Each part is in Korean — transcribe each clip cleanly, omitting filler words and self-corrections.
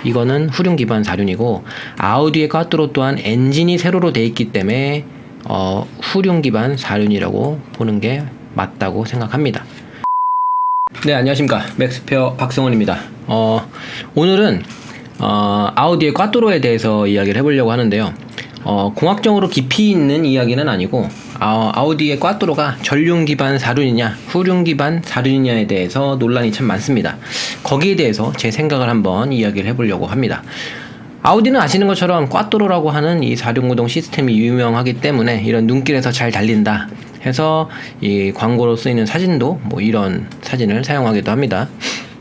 이거는 후륜 기반 사륜이고, 아우디의 꽈뚜로 또한 엔진이 세로로 돼 있기 때문에 후륜 기반 사륜이라고 보는 게 맞다고 생각합니다. 네, 안녕하십니까. 맥스페어 박성원입니다. 오늘은 아우디의 꽈뚜로에 대해서 이야기를 해보려고 하는데요. 공학적으로 깊이 있는 이야기는 아니고, 아우디의 꽈뚜로가 전륜 기반 사륜이냐 후륜 기반 사륜이냐에 대해서 논란이 참 많습니다. 거기에 대해서 제 생각을 한번 이야기를 해보려고 합니다. 아우디는 아시는 것처럼 꽈뚜로라고 하는 이 사륜구동 시스템이 유명하기 때문에 이런 눈길에서 잘 달린다 해서 이 광고로 쓰이는 사진도 뭐 이런 사진을 사용하기도 합니다.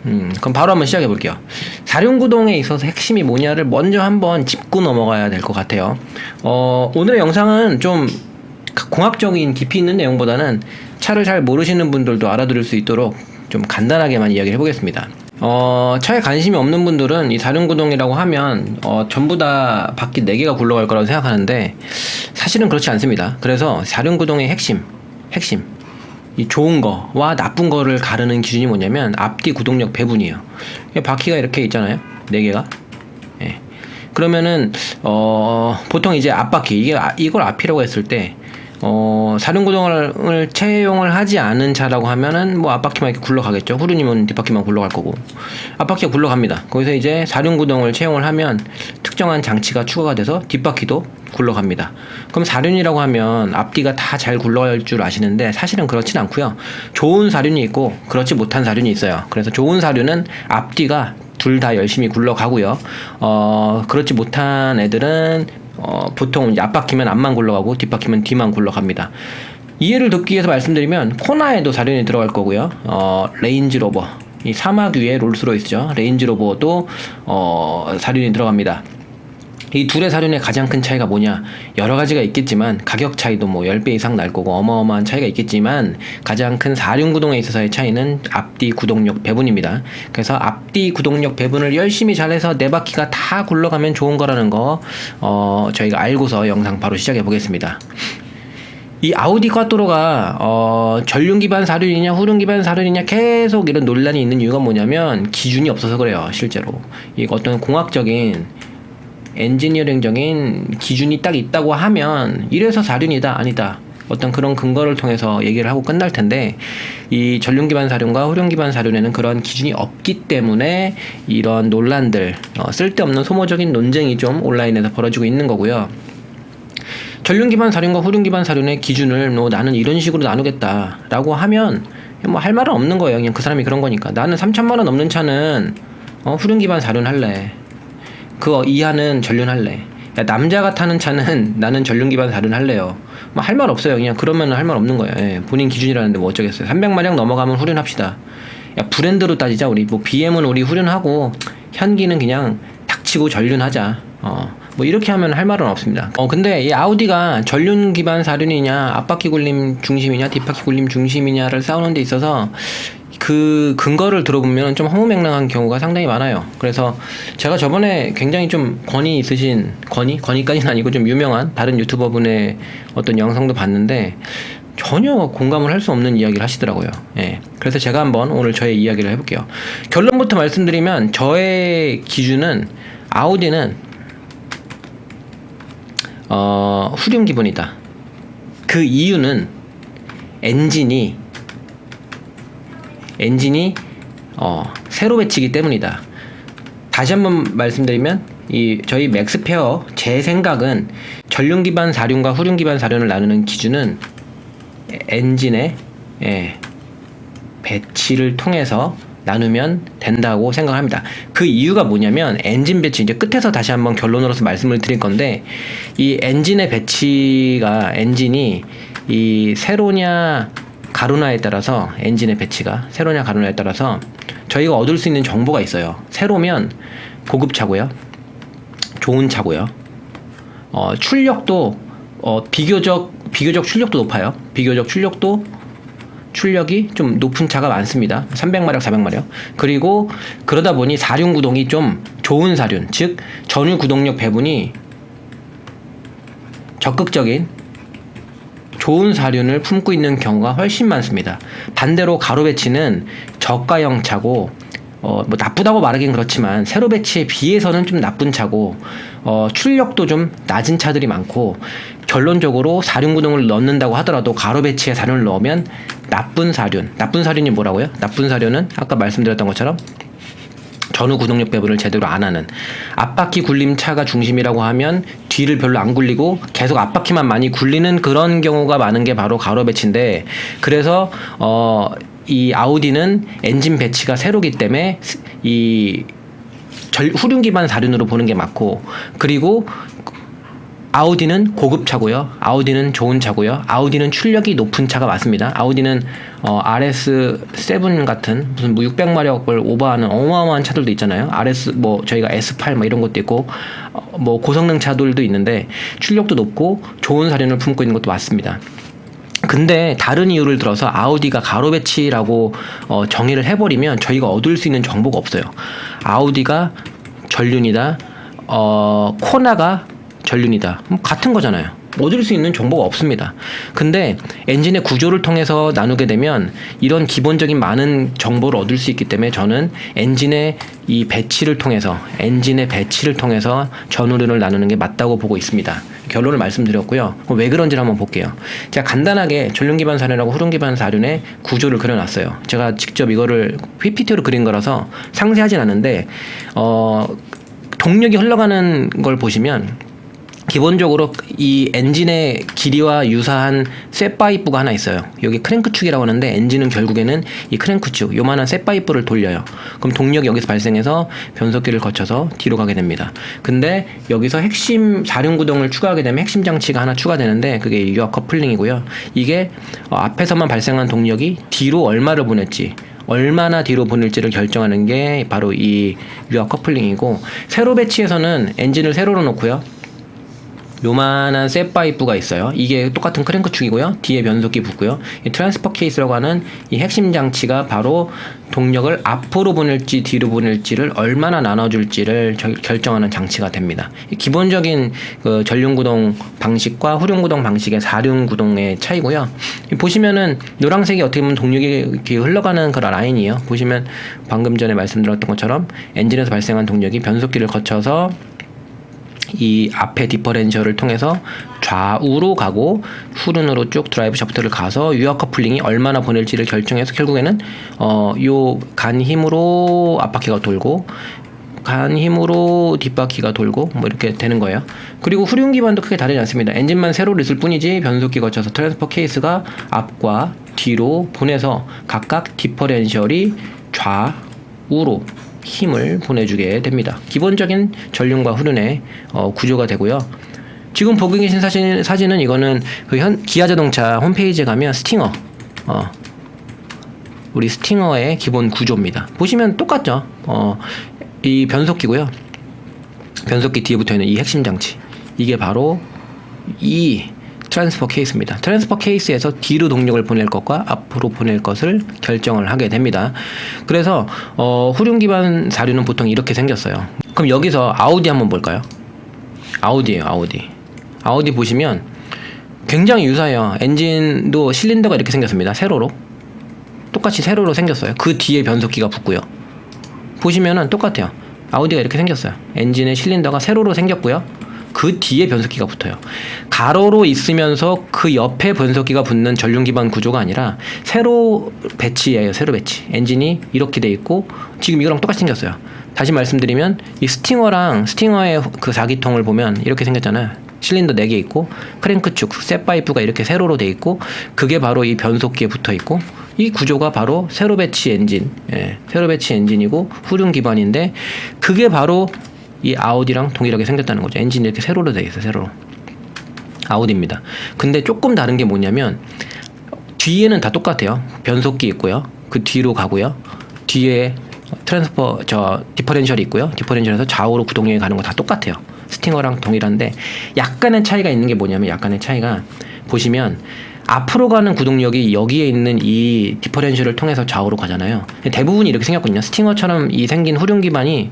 그럼 바로 한번 시작해 볼게요. 사륜구동에 있어서 핵심이 뭐냐를 먼저 한번 짚고 넘어가야 될 것 같아요. 오늘의 영상은 좀 공학적인 깊이 있는 내용보다는 차를 잘 모르시는 분들도 알아들을 수 있도록 좀 간단하게만 이야기를 해보겠습니다. 차에 관심이 없는 분들은 이 사륜구동이라고 하면 전부 다 바퀴 4개가 굴러갈 거라고 생각하는데 사실은 그렇지 않습니다. 그래서 사륜구동의 핵심 이 좋은 거와 나쁜 거를 가르는 기준이 뭐냐면 앞뒤 구동력 배분이에요. 바퀴가 이렇게 있잖아요, 4개가. 예. 그러면은 보통 이제 앞바퀴, 이걸 앞이라고 했을 때 사륜구동을 채용을 하지 않은 차라고 하면은 뭐 앞바퀴만 이렇게 굴러가겠죠. 후륜이면 뒷바퀴만 굴러갈 거고, 앞바퀴가 굴러갑니다. 거기서 이제 사륜구동을 채용을 하면 특정한 장치가 추가가 돼서 뒷바퀴도 굴러갑니다. 그럼 사륜이라고 하면 앞뒤가 다 잘 굴러갈 줄 아시는데 사실은 그렇진 않고요. 좋은 사륜이 있고 그렇지 못한 사륜이 있어요. 그래서 좋은 사륜은 앞뒤가 둘 다 열심히 굴러가고요. 그렇지 못한 애들은 보통 이제 앞바퀴면 앞만 굴러가고 뒷바퀴면 뒤만 굴러갑니다. 이해를 돕기 위해서 말씀드리면 코나에도 사륜이 들어갈 거고요. 레인지로버, 이 사막 위에 롤스로이스죠. 레인지로버도 사륜이 들어갑니다. 이 둘의 사륜의 가장 큰 차이가 뭐냐? 여러 가지가 있겠지만 가격 차이도 뭐 10배 이상 날 거고 어마어마한 차이가 있겠지만 가장 큰 사륜구동에 있어서의 차이는 앞뒤 구동력 배분입니다. 그래서 앞뒤 구동력 배분을 열심히 잘해서 4바퀴가 다 굴러가면 좋은 거라는 거 저희가 알고서 영상 바로 시작해 보겠습니다. 이 아우디 꽈뚜로가 전륜 기반 사륜이냐 후륜 기반 사륜이냐 계속 이런 논란이 있는 이유가 뭐냐면 기준이 없어서 그래요. 실제로 이 어떤 공학적인 엔지니어링적인 기준이 딱 있다고 하면 이래서 사륜이다 아니다 어떤 그런 근거를 통해서 얘기를 하고 끝날 텐데, 이 전륜 기반 사륜과 후륜 기반 사륜에는 그런 기준이 없기 때문에 이런 논란들, 쓸데없는 소모적인 논쟁이 좀 온라인에서 벌어지고 있는 거고요. 전륜 기반 사륜과 후륜 기반 사륜의 기준을 나는 이런 식으로 나누겠다라고 하면 뭐 할 말은 없는 거예요. 그냥 그 사람이 그런 거니까. 나는 3,000만 원 넘는 차는 후륜 기반 사륜 할래. 그거 이하는 전륜 할래. 야, 남자가 타는 차는 나는 전륜 기반 사륜 할래요. 뭐 할 말 없어요. 그냥 그러면 할 말 없는 거예요. 예, 본인 기준이라는데 뭐 어쩌겠어요. 300마력 넘어가면 후륜 합시다. 야, 브랜드로 따지자. 우리 뭐 BM은 우리 후륜하고 현기는 그냥 닥치고 전륜하자. 뭐 이렇게 하면 할 말은 없습니다. 근데 이 아우디가 전륜 기반 사륜이냐 앞바퀴 굴림 중심이냐 뒷바퀴 굴림 중심이냐를 싸우는 데 있어서 그 근거를 들어보면 좀 허무맹랑한 경우가 상당히 많아요. 그래서 제가 저번에 굉장히 좀 권위 있으신, 권위까지는 아니고 좀 유명한 다른 유튜버 분의 어떤 영상도 봤는데 전혀 공감을 할 수 없는 이야기를 하시더라고요. 예. 그래서 제가 한번 오늘 저의 이야기를 해볼게요. 결론부터 말씀드리면 저의 기준은 아우디는 후륜 기본이다. 그 이유는 엔진이 세로 배치기 때문이다. 다시 한번 말씀드리면 저희 맥스페어 제 생각은 전륜 기반 사륜과 후륜 기반 사륜을 나누는 기준은 엔진의 배치를 통해서 나누면 된다고 생각합니다. 그 이유가 뭐냐면 엔진 배치, 이제 끝에서 다시 한번 결론으로서 말씀을 드릴 건데, 이 엔진의 배치가 엔진이 이 세로냐 가로냐에 따라서 엔진의 배치가 세로냐 가로냐에 따라서 저희가 얻을 수 있는 정보가 있어요. 세로면 고급 차고요, 좋은 차고요. 출력도 비교적 출력도 높아요. 비교적 출력이 좀 높은 차가 많습니다. 300마력, 400마력. 그리고 그러다 보니 사륜 구동이 좀 좋은 사륜, 즉 전후 구동력 배분이 적극적인 좋은 사륜을 품고 있는 경우가 훨씬 많습니다. 반대로 가로 배치는 저가형 차고 뭐 나쁘다고 말하긴 그렇지만 세로 배치에 비해서는 좀 나쁜 차고 출력도 좀 낮은 차들이 많고 결론적으로 사륜구동을 넣는다고 하더라도 가로 배치에 사륜을 넣으면 나쁜 사륜이 뭐라고요? 나쁜 사륜은 아까 말씀드렸던 것처럼 전후 구동력 배분을 제대로 안 하는 앞바퀴 굴림 차가 중심이라고 하면 뒤를 별로 안 굴리고 계속 앞바퀴만 많이 굴리는 그런 경우가 많은 게 바로 가로 배치인데 그래서 이 아우디는 엔진 배치가 세로기 때문에 이 후륜 기반 사륜으로 보는 게 맞고 그리고 아우디는 고급차고요. 아우디는 좋은 차고요. 아우디는 출력이 높은 차가 맞습니다. 아우디는 RS7 같은 무슨 뭐 600마력을 오버하는 어마어마한 차들도 있잖아요. RS 뭐 저희가 S8 뭐 이런 것도 있고 뭐 고성능 차들도 있는데 출력도 높고 좋은 사륜을 품고 있는 것도 맞습니다. 근데 다른 이유를 들어서 아우디가 가로 배치라고 정의를 해버리면 저희가 얻을 수 있는 정보가 없어요. 아우디가 전륜이다, 코나가 전륜이다. 같은 거잖아요. 얻을 수 있는 정보가 없습니다. 근데 엔진의 구조를 통해서 나누게 되면 이런 기본적인 많은 정보를 얻을 수 있기 때문에 저는 엔진의 배치를 통해서 전후륜을 나누는 게 맞다고 보고 있습니다. 결론을 말씀드렸고요. 왜 그런지를 한번 볼게요. 제가 간단하게 전륜 기반 사륜하고 후륜 기반 사륜의 구조를 그려놨어요. 제가 직접 이거를 PPT로 그린 거라서 상세하진 않은데 동력이 흘러가는 걸 보시면 기본적으로 이 엔진의 길이와 유사한 쇳파이프가 하나 있어요. 여기 크랭크축이라고 하는데 엔진은 결국에는 이 크랭크축 요만한 쇳파이프를 돌려요. 그럼 동력이 여기서 발생해서 변속기를 거쳐서 뒤로 가게 됩니다. 근데 여기서 핵심 사륜구동을 추가하게 되면 핵심 장치가 하나 추가되는데 그게 유압 커플링이고요. 이게 앞에서만 발생한 동력이 뒤로 얼마나 뒤로 보낼지를 결정하는 게 바로 이 유압 커플링이고 세로 배치에서는 엔진을 세로로 놓고요. 요만한 쇳파이프가 있어요. 이게 똑같은 크랭크축이고요. 뒤에 변속기 붙고요. 이 트랜스퍼 케이스라고 하는 이 핵심 장치가 바로 동력을 앞으로 보낼지 뒤로 보낼지를 얼마나 나눠줄지를 결정하는 장치가 됩니다. 기본적인 그 전륜구동 방식과 후륜구동 방식의 사륜구동의 차이고요. 보시면은 노란색이 어떻게 보면 동력이 이렇게 흘러가는 그런 라인이에요. 보시면 방금 전에 말씀드렸던 것처럼 엔진에서 발생한 동력이 변속기를 거쳐서 이 앞에 디퍼렌셜을 통해서 좌우로 가고 후륜으로 쭉 드라이브 샤프트를 가서 유압 커플링이 얼마나 보낼지를 결정해서 결국에는 요 간 힘으로 앞바퀴가 돌고 간 힘으로 뒷바퀴가 돌고 뭐 이렇게 되는 거예요. 그리고 후륜 기반도 크게 다르지 않습니다. 엔진만 세로로 있을 뿐이지 변속기 거쳐서 트랜스퍼 케이스가 앞과 뒤로 보내서 각각 디퍼렌셜이 좌우로 힘을 보내주게 됩니다. 기본적인 전륜과 후륜의 구조가 되고요. 지금 보고 계신 사진은 이거는 그 기아 자동차 홈페이지에 가면 스팅어 우리 스팅어의 기본 구조입니다. 보시면 똑같죠. 이 변속기고요. 변속기 뒤에 붙어있는 이 핵심 장치, 이게 바로 이 트랜스퍼 케이스입니다. 트랜스퍼 케이스에서 뒤로 동력을 보낼 것과 앞으로 보낼 것을 결정을 하게 됩니다. 그래서 후륜 기반 사륜은 보통 이렇게 생겼어요. 그럼 여기서 아우디 한번 볼까요? 아우디예요. 아우디 보시면 굉장히 유사해요. 엔진도 실린더가 이렇게 생겼습니다. 똑같이 세로로 생겼어요. 그 뒤에 변속기가 붙고요. 보시면은 똑같아요. 아우디가 이렇게 생겼어요. 엔진의 실린더가 세로로 생겼고요. 그 뒤에 변속기가 붙어요. 가로로 있으면서 그 옆에 변속기가 붙는 전륜 기반 구조가 아니라 세로 배치예요. 세로 배치. 엔진이 이렇게 돼 있고 지금 이거랑 똑같이 생겼어요. 다시 말씀드리면 이 스팅어의 그 4기통을 보면 이렇게 생겼잖아요. 실린더 4개 있고 크랭크축, 쇳파이프가 이렇게 세로로 돼 있고 그게 바로 이 변속기에 붙어 있고 이 구조가 바로 세로 배치 엔진이고 후륜 기반인데 그게 바로 이 아우디랑 동일하게 생겼다는 거죠. 엔진이 이렇게 세로로 되어 있어요. 세로로. 아우디입니다. 근데 조금 다른 게 뭐냐면 뒤에는 다 똑같아요. 변속기 있고요. 그 뒤로 가고요. 뒤에 디퍼렌셜이 있고요. 디퍼렌셜에서 좌우로 구동력이 가는 거 다 똑같아요. 스팅어랑 동일한데 약간의 차이가 있는 게 뭐냐면 약간의 차이가 보시면 앞으로 가는 구동력이 여기에 있는 이 디퍼렌셜을 통해서 좌우로 가잖아요. 대부분이 이렇게 생겼거든요. 스팅어처럼 이 생긴 후륜 기반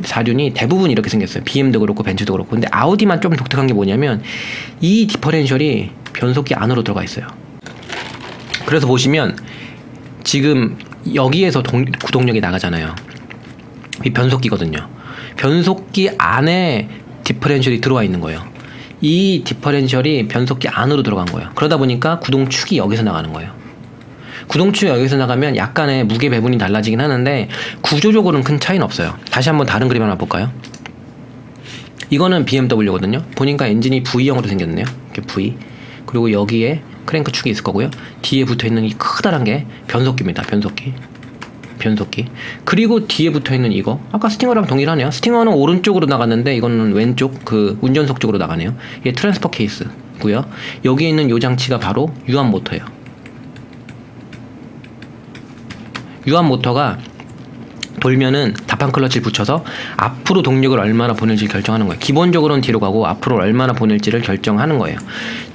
사륜이 대부분 이렇게 생겼어요. BM도 그렇고 벤츠도 그렇고. 근데 아우디만 좀 독특한 게 뭐냐면 이 디퍼렌셜이 변속기 안으로 들어가 있어요. 그래서 보시면 지금 여기에서 구동력이 나가잖아요. 이 변속기거든요. 변속기 안에 디퍼렌셜이 들어와 있는 거예요. 이 디퍼렌셜이 변속기 안으로 들어간 거예요. 그러다 보니까 구동축이 여기서 나가는 거예요. 구동축이 여기서 나가면 약간의 무게 배분이 달라지긴 하는데 구조적으로는 큰 차이는 없어요. 다시 한번 다른 그림 하나 볼까요? 이거는 BMW거든요. 보니까 엔진이 V형으로 생겼네요. 이렇게 V. 그리고 여기에 크랭크 축이 있을 거고요. 뒤에 붙어있는 이 커다란 게 변속기입니다. 변속기. 그리고 뒤에 붙어있는 이거 아까 스팅어랑 동일하네요. 스팅어는 오른쪽으로 나갔는데 이거는 왼쪽 그 운전석 쪽으로 나가네요. 이게 트랜스퍼 케이스고요. 여기에 있는 요 장치가 바로 유압 모터예요. 유압 모터가 돌면은 다판 클러치를 붙여서 앞으로 동력을 얼마나 보낼지 결정하는 거예요. 기본적으로는 뒤로 가고 앞으로 얼마나 보낼지를 결정하는 거예요.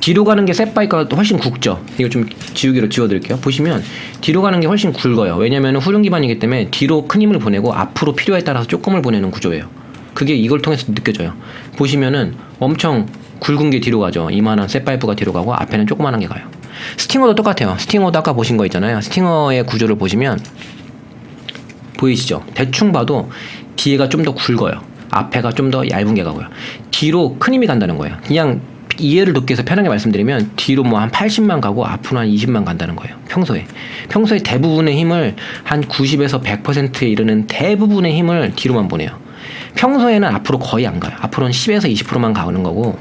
뒤로 가는 게 셋바이크가 훨씬 굵죠. 이거 좀 지우개로 지워드릴게요. 보시면 뒤로 가는 게 훨씬 굵어요. 왜냐면 후륜 기반이기 때문에 뒤로 큰 힘을 보내고 앞으로 필요에 따라서 조금을 보내는 구조예요. 그게 이걸 통해서 느껴져요. 보시면은 엄청 굵은 게 뒤로 가죠. 이만한 셋바이크가 뒤로 가고 앞에는 조그만한 게 가요. 스팅어도 똑같아요. 스팅어도 아까 보신 거 있잖아요. 스팅어의 구조를 보시면 보이시죠? 대충 봐도 뒤에가 좀 더 굵어요. 앞에가 좀 더 얇은 게 가고요. 뒤로 큰 힘이 간다는 거예요. 그냥 이해를 돕기 위해서 편하게 말씀드리면 뒤로 뭐 한 80만 가고 앞으로 한 20만 간다는 거예요. 평소에 대부분의 힘을 한 90에서 100%에 이르는 대부분의 힘을 뒤로만 보내요. 평소에는 앞으로 거의 안 가요. 앞으로는 10에서 20%만 가는 거고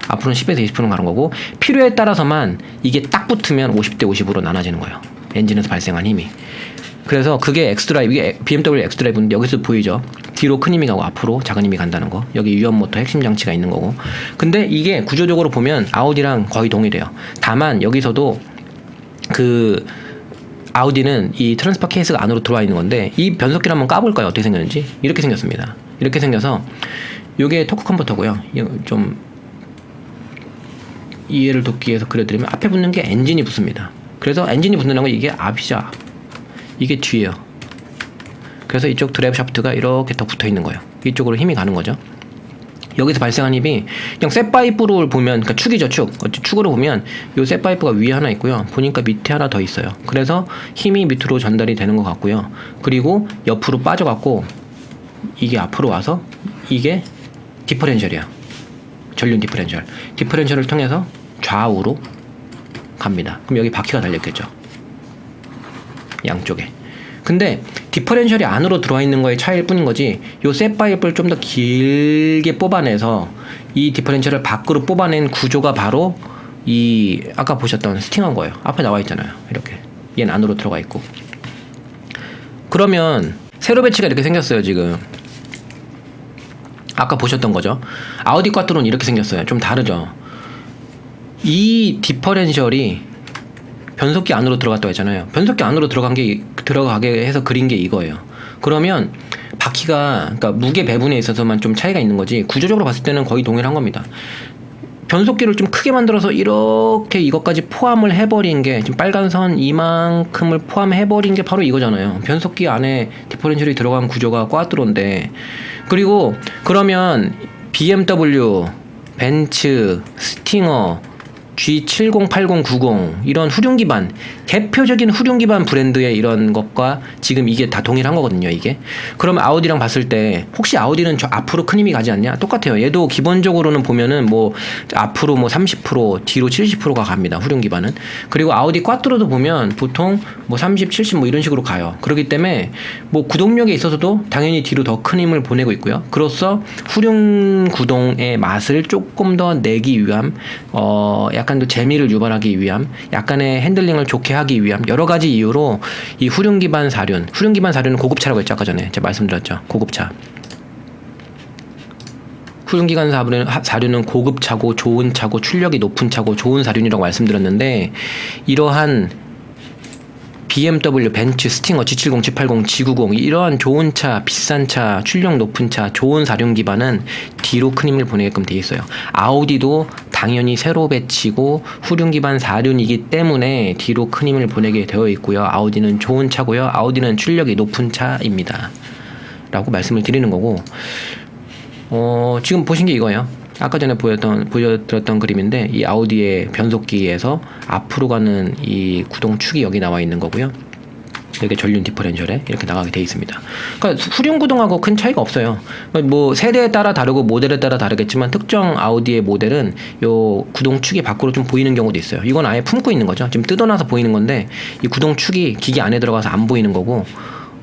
앞으로는 10에서 20%만 가는 거고 필요에 따라서만 이게 딱 붙으면 50대 50으로 나눠지는 거예요. 엔진에서 발생한 힘이. 그래서 그게 엑스드라이브, 이게 BMW 엑스드라이브인데 여기서 보이죠? 뒤로 큰 힘이 가고 앞으로 작은 힘이 간다는 거. 여기 유압 모터 핵심 장치가 있는 거고. 근데 이게 구조적으로 보면 아우디랑 거의 동일해요. 다만 여기서도 그 아우디는 이 트랜스퍼 케이스가 안으로 들어와 있는 건데 이 변속기를 한번 까볼까요? 어떻게 생겼는지. 이렇게 생겼습니다. 이렇게 생겨서 이게 토크 컨버터고요. 좀 이해를 돕기 위해서 그려드리면 앞에 붙는 게 엔진이 붙습니다. 그래서 엔진이 붙는 건 이게 앞이죠. 이게 뒤에요. 그래서 이쪽 드라이브 샤프트가 이렇게 더 붙어 있는 거예요. 이쪽으로 힘이 가는 거죠. 여기서 발생한 힘이 그냥 셋파이프로 보면, 그러니까 축이죠, 축으로 보면 요 셋파이프가 위에 하나 있고요. 보니까 밑에 하나 더 있어요. 그래서 힘이 밑으로 전달이 되는 것 같고요. 그리고 옆으로 빠져갖고 이게 앞으로 와서 이게 디퍼렌셜이야. 전륜 디퍼렌셜. 디퍼렌셜을 통해서 좌우로 갑니다. 그럼 여기 바퀴가 달렸겠죠. 양쪽에. 근데 디퍼렌셜이 안으로 들어와 있는 거의 차이일 뿐인 거지 요 셋파이프를 좀 더 길게 뽑아내서 이 디퍼렌셜을 밖으로 뽑아낸 구조가 바로 이 아까 보셨던 스팅한 거예요. 앞에 나와 있잖아요. 이렇게 얘는 안으로 들어가 있고. 그러면 세로 배치가 이렇게 생겼어요. 지금 아까 보셨던 거죠. 아우디 꽈트로는 이렇게 생겼어요. 좀 다르죠. 이 디퍼렌셜이 변속기 안으로 들어갔다고 했잖아요. 변속기 안으로 들어가게 해서 그린 게 이거예요. 그러면 바퀴가, 그러니까 무게 배분에 있어서만 좀 차이가 있는 거지 구조적으로 봤을 때는 거의 동일한 겁니다. 변속기를 좀 크게 만들어서 이렇게 이것까지 포함을 해버린 게 지금 빨간 선 이만큼을 포함해버린 게 바로 이거잖아요. 변속기 안에 디퍼렌셜이 들어간 구조가 꽈트로인데, 그리고 그러면 BMW, 벤츠, 스팅어, G70, 80, 90 이런 후륜 기반, 대표적인 후륜 기반 브랜드의 이런 것과 지금 이게 다 동일한 거거든요. 이게 그러면 아우디랑 봤을 때 혹시 아우디는 저 앞으로 큰 힘이 가지 않냐? 똑같아요. 얘도 기본적으로는 보면은 뭐 앞으로 뭐 30%, 뒤로 70%가 갑니다. 후륜 기반은. 그리고 아우디 꽈트로도 보면 보통 뭐 30, 70 뭐 이런 식으로 가요. 그렇기 때문에 뭐 구동력에 있어서도 당연히 뒤로 더 큰 힘을 보내고 있고요. 그로써 후륜 구동의 맛을 조금 더 내기 위함, 약간 더 재미를 유발하기 위함, 약간의 핸들링을 좋게 하기 위함, 여러 가지 이유로 이 후륜 기반 사륜은 고급차라고 했죠. 아까 전에 제가 말씀드렸죠. 고급차. 후륜 기반 사륜은 고급차고 좋은 차고 출력이 높은 차고 좋은 사륜이라고 말씀드렸는데, 이러한 BMW, 벤츠, 스팅어, G70, G80, G90 이러한 좋은 차, 비싼 차, 출력 높은 차, 좋은 사륜 기반은 뒤로 큰 힘을 보내게끔 되어 있어요. 아우디도 당연히 세로 배치고 후륜 기반 사륜이기 때문에 뒤로 큰 힘을 보내게 되어 있고요. 아우디는 좋은 차고요. 아우디는 출력이 높은 차입니다. 라고 말씀을 드리는 거고, 지금 보신 게 이거예요. 아까 전에 보여드렸던 그림인데, 이 아우디의 변속기에서 앞으로 가는 이 구동축이 여기 나와 있는 거고요. 이렇게 전륜 디퍼렌셜에 이렇게 나가게 돼 있습니다. 그러니까 후륜구동하고 큰 차이가 없어요. 뭐 세대에 따라 다르고 모델에 따라 다르겠지만 특정 아우디의 모델은 요 구동축이 밖으로 좀 보이는 경우도 있어요. 이건 아예 품고 있는 거죠. 지금 뜯어놔서 보이는 건데 이 구동축이 기계 안에 들어가서 안 보이는 거고,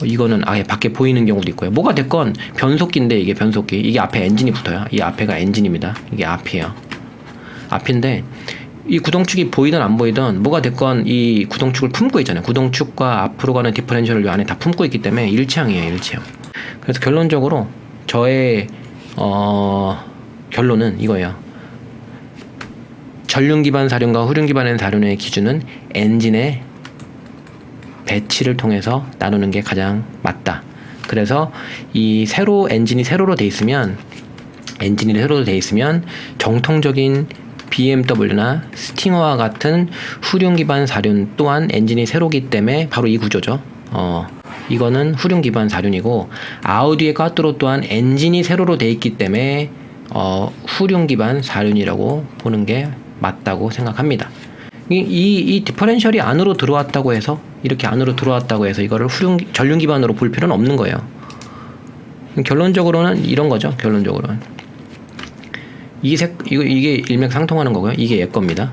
이거는 아예 밖에 보이는 경우도 있고요. 뭐가 됐건 변속기인데, 이게 변속기, 이게 앞에 엔진이 붙어요. 이 앞에가 엔진입니다. 이게 앞이에요. 앞인데 이 구동축이 보이든 안 보이든 뭐가 됐건 이 구동축을 품고 있잖아요. 구동축과 앞으로 가는 디퍼렌셜을 이 안에 다 품고 있기 때문에 일체형이에요. 일체형. 그래서 결론적으로 저의 결론은 이거예요. 전륜 기반 사륜과 후륜 기반의 사륜의 기준은 엔진의 배치를 통해서 나누는 게 가장 맞다. 그래서 이 엔진이 세로로 돼 있으면 정통적인 BMW나 스팅어와 같은 후륜 기반 사륜 또한 엔진이 세로기 때문에 바로 이 구조죠. 이거는 후륜 기반 사륜이고, 아우디의 꽈트로 또한 엔진이 세로로 돼 있기 때문에 후륜 기반 사륜이라고 보는 게 맞다고 생각합니다. 이 디퍼렌셜이 안으로 들어왔다고 해서, 이렇게 안으로 들어왔다고 해서 이거를 전륜 기반으로 볼 필요는 없는 거예요. 결론적으로는 이런 거죠. 결론적으로는 이게 일맥상통하는 거고요. 이게 얘 겁니다.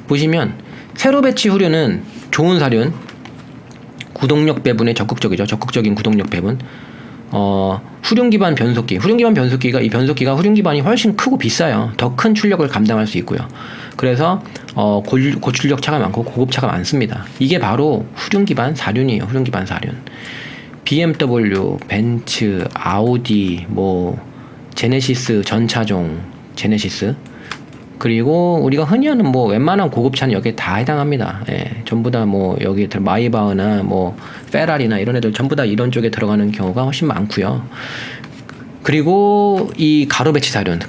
보시면 세로 배치 후륜은 좋은 사륜, 구동력 배분에 적극적이죠. 적극적인 구동력 배분. 후륜 기반 변속기가 이 변속기가 후륜 기반이 훨씬 크고 비싸요. 더 큰 출력을 감당할 수 있고요. 그래서 고출력 차가 많고 고급 차가 많습니다. 이게 바로 후륜 기반 사륜이에요. 후륜 기반 사륜. BMW, 벤츠, 아우디, 제네시스 전차종, 그리고 우리가 흔히 하는 웬만한 고급차는 여기에 다 해당합니다. 예, 전부 다 여기 마이바흐나 페라리나 이런 애들 전부 다 이런 쪽에 들어가는 경우가 훨씬 많고요. 그리고 이 가로 배치 사륜은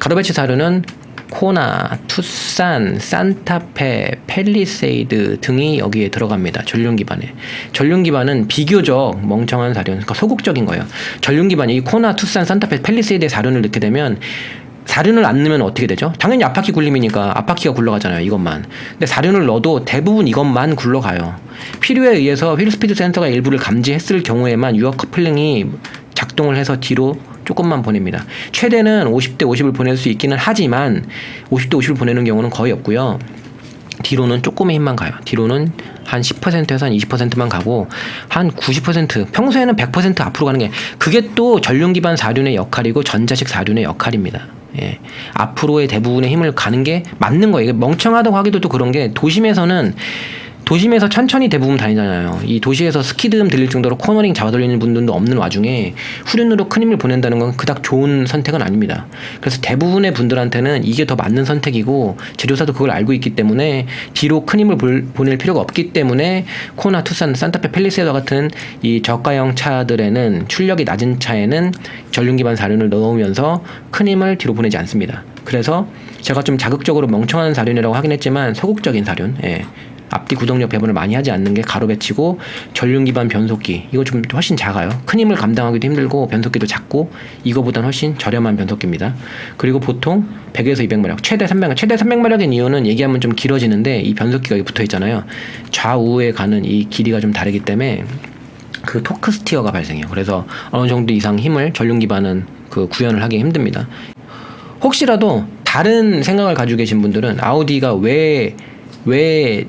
코나, 투싼, 산타페, 팰리세이드 등이 여기에 들어갑니다. 전륜 기반은 비교적 멍청한 사륜, 그러니까 소극적인 거예요. 전륜 기반이 이 코나, 투싼, 산타페, 팰리세이드의 사륜을 넣게 되면, 사륜을 안 넣으면 어떻게 되죠? 당연히 앞바퀴 굴림이니까 앞바퀴가 굴러가잖아요. 이것만. 근데 사륜을 넣어도 대부분 이것만 굴러가요. 필요에 의해서 휠 스피드 센서가 일부를 감지했을 경우에만 유어 커플링이 작동을 해서 뒤로 조금만 보냅니다. 최대는 50대 50을 보낼 수 있기는 하지만 50대 50을 보내는 경우는 거의 없고요. 뒤로는 조금의 힘만 가요. 뒤로는 한 10%에서 한 20%만 가고 한 90%, 평소에는 100% 앞으로 가는 게, 그게 또 전륜 기반 사륜의 역할이고 전자식 사륜의 역할입니다. 예. 앞으로의 대부분의 힘을 가는 게 맞는 거예요. 멍청하다고 하기도 또 그런 게, 도심에서 천천히 대부분 다니잖아요. 이 도시에서 스키드음 들릴 정도로 코너링 잡아돌리는 분들도 없는 와중에 후륜으로 큰 힘을 보낸다는 건 그닥 좋은 선택은 아닙니다. 그래서 대부분의 분들한테는 이게 더 맞는 선택이고, 제조사도 그걸 알고 있기 때문에 뒤로 큰 힘을 보낼 필요가 없기 때문에 코나, 투싼, 산타페, 팰리세이드 같은 이 저가형 차들에는, 출력이 낮은 차에는 전륜 기반 사륜을 넣으면서 큰 힘을 뒤로 보내지 않습니다. 그래서 제가 좀 자극적으로 멍청한 사륜이라고 하긴 했지만 소극적인 사륜, 앞뒤 구동력 배분을 많이 하지 않는 게 가로 배치고, 전륜 기반 변속기 이거 좀 훨씬 작아요. 큰 힘을 감당하기도 힘들고 변속기도 작고 이거보다는 훨씬 저렴한 변속기입니다. 그리고 보통 100에서 200마력, 최대 300마력인 이유는 얘기하면 좀 길어지는데, 이 변속기가 여기 붙어 있잖아요. 좌우에 가는 이 길이가 좀 다르기 때문에 그 토크 스티어가 발생해요. 그래서 어느 정도 이상 힘을 전륜 기반은 구현을 하기 힘듭니다. 혹시라도 다른 생각을 가지고 계신 분들은 아우디가 왜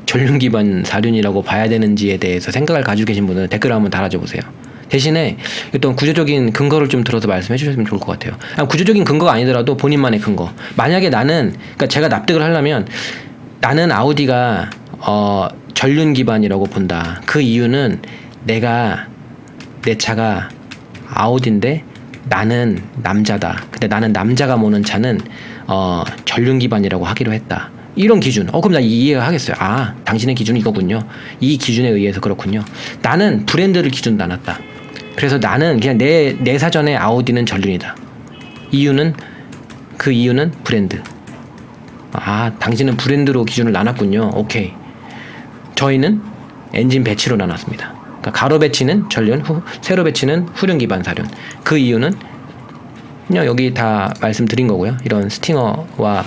전륜 기반 사륜이라고 봐야 되는지에 대해서 생각을 가지고 계신 분들은 댓글을 한번 달아줘 보세요. 대신에 어떤 구조적인 근거를 좀 들어서 말씀해 주셨으면 좋을 것 같아요. 구조적인 근거가 아니더라도 본인만의 근거. 만약에 그러니까 제가 납득을 하려면, 나는 아우디가 전륜 기반이라고 본다. 그 이유는 내 차가 아우디인데 나는 남자다. 근데 나는 남자가 모는 차는 전륜 기반이라고 하기로 했다. 이런 기준. 그럼 나 이해가 하겠어요. 당신의 기준이 이거군요. 이 기준에 의해서 그렇군요. 나는 브랜드를 기준으로 나눴다. 그래서 나는 그냥 내 사전에 아우디는 전륜이다. 그 이유는 브랜드. 당신은 브랜드로 기준을 나눴군요. 오케이. 저희는 엔진 배치로 나눴습니다. 그러니까 가로 배치는 전륜, 세로 배치는 후륜 기반 사륜. 그 이유는 그냥 여기 다 말씀드린 거고요. 이런 스팅어와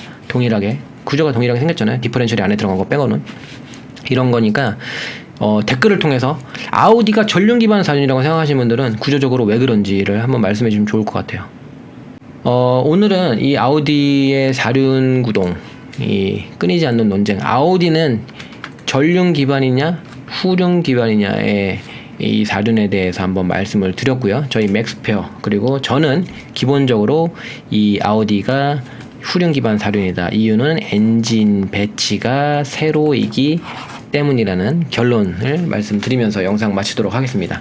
구조가 동일하게 생겼잖아요. 디퍼렌셜이 안에 들어간 거 빼고는. 이런 거니까 댓글을 통해서 아우디가 전륜 기반 사륜이라고 생각하시는 분들은 구조적으로 왜 그런지를 한번 말씀해 주시면 좋을 것 같아요. 오늘은 이 아우디의 사륜 구동이 끊이지 않는 논쟁, 아우디는 전륜 기반이냐 후륜 기반이냐의 이 사륜에 대해서 한번 말씀을 드렸고요. 저희 맥스페어, 그리고 저는 기본적으로 이 아우디가 후륜 기반 사륜이다. 이유는 엔진 배치가 세로이기 때문이라는 결론을 말씀드리면서 영상 마치도록 하겠습니다.